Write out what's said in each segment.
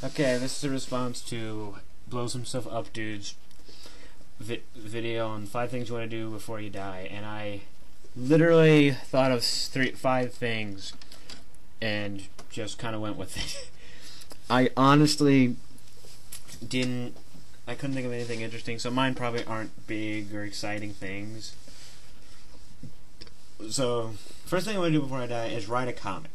Okay, this is a response to blowshimselfupdude's video on 5 things you want to do before you die, and I literally thought of 5 things and just kind of went with it. I honestly I couldn't think of anything interesting, so mine probably aren't big or exciting things. So, first thing I want to do before I die is write a comic.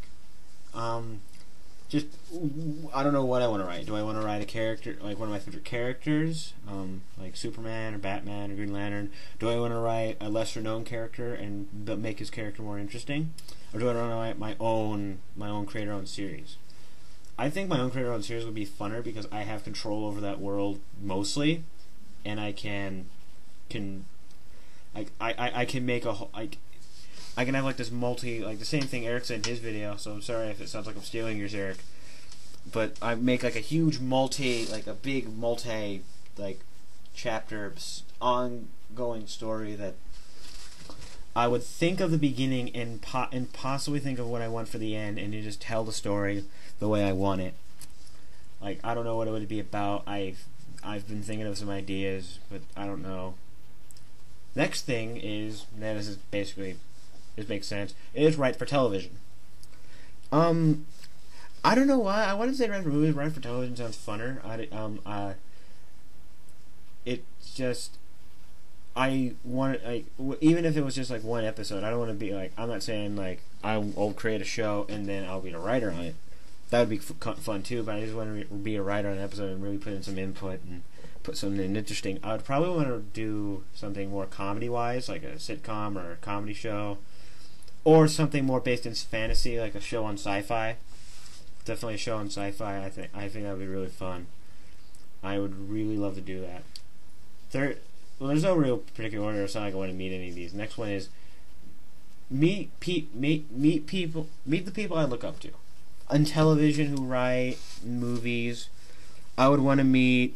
I don't know what I want to write. Do I want to write a character, like one of my favorite characters, like Superman or Batman or Green Lantern? Do I want to write a lesser known character and make his character more interesting? Or do I want to write my own creator-owned series? I think my own creator-owned series would be funner because I have control over that world mostly, and I can make a whole, I can have like this the same thing Eric said in his video, so I'm sorry if it sounds like I'm stealing yours, Eric. But I make like a huge a big multi chapter ongoing story that I would think of the beginning and possibly think of what I want for the end, and to just tell the story the way I want it. Like, I don't know what it would be about. I've been thinking of some ideas, but I don't know. Next thing is, this is basically, this makes sense, is write for television. I don't know why. I wanted to say write for movies. Write for television sounds funner. It's just, I want even if it was just like one episode. I don't want to be like, I'm not saying like I'll create a show and then I'll be a writer on it. That would be fun too. But I just want to be a writer on an episode and really put in some input and put something interesting. I would probably want to do something more comedy-wise, like a sitcom or a comedy show, or something more based in fantasy, like a show on sci-fi. Definitely a show on sci-fi. I think that would be really fun. I would really love to do that. Well, there's no real particular order. It's not like I want to meet any of these. Next one is meet the people I look up to on television who write movies. I would want to meet.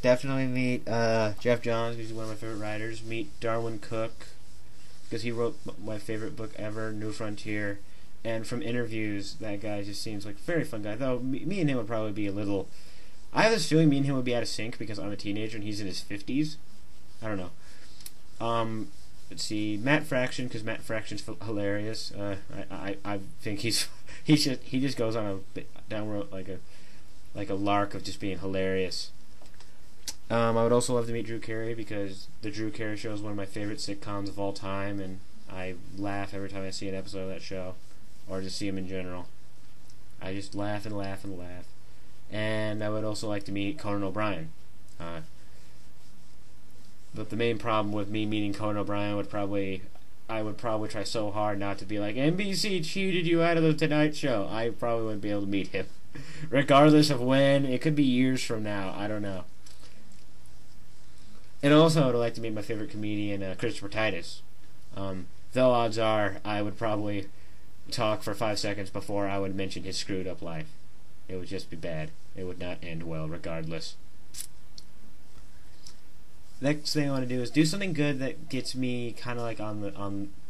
Definitely meet Jeff Johns, because he's one of my favorite writers. Meet Darwin Cook, because he wrote my favorite book ever, New Frontier. And from interviews, that guy just seems like a very fun guy. Though me and him would probably be a little. I have this feeling me and him would be out of sync because I'm a teenager and he's in his 50s. I don't know. Let's see, Matt Fraction, because Matt Fraction's hilarious. I think he just goes on a downward like a lark of just being hilarious. I would also love to meet Drew Carey, because the Drew Carey Show is one of my favorite sitcoms of all time, and I laugh every time I see an episode of that show, or just see him in general. I just laugh and laugh and laugh. And I would also like to meet Conan O'Brien. But the main problem with me meeting Conan O'Brien I would probably try so hard not to be like, NBC cheated you out of the Tonight Show. I probably wouldn't be able to meet him. Regardless of when. It could be years from now. I don't know. And also I would like to meet my favorite comedian, Christopher Titus. Though odds are I would probably talk for 5 seconds before I would mention his screwed up life. It would just be bad. It would not end well regardless. Next thing I want to do is do something good that gets me kind of like on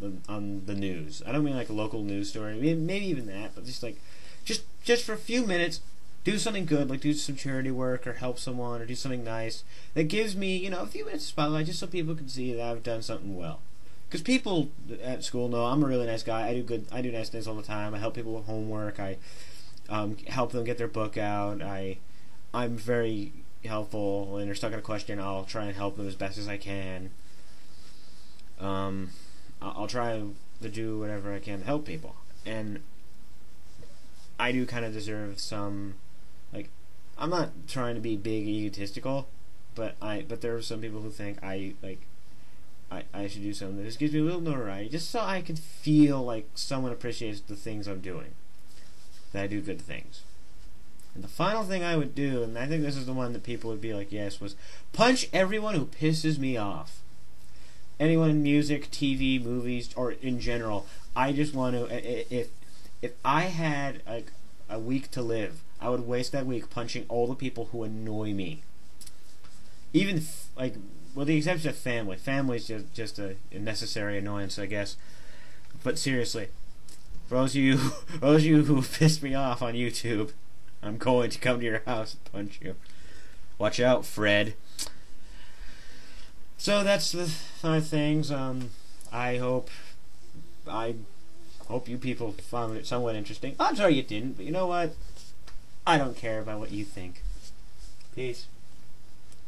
the news. I don't mean like a local news story, maybe even that, but just for a few minutes, do something good, like do some charity work or help someone or do something nice that gives me, a few minutes of spotlight, just so people can see that I've done something well. Because people at school know I'm a really nice guy. I do nice things all the time. I help people with homework. I help them get their book out. I'm very helpful. When they're stuck in a question, I'll try and help them as best as I can. I'll try to do whatever I can to help people. And I do kind of deserve some, I'm not trying to be big egotistical, but there are some people who think I should do something that just gives me a little notoriety, just so I can feel like someone appreciates the things I'm doing, that I do good things. And the final thing I would do, and I think this is the one that people would be like, yes, was punch everyone who pisses me off. Anyone in music, TV, movies, or in general. I just want to, if I had a week to live, I would waste that week punching all the people who annoy me. Even, with the exception of family. Family's just a necessary annoyance, I guess. But seriously, For those of you who pissed me off on YouTube, I'm going to come to your house and punch you. Watch out, Fred. So that's the 5 things. I hope you people found it somewhat interesting. I'm sorry you didn't, but you know what? I don't care about what you think. Peace.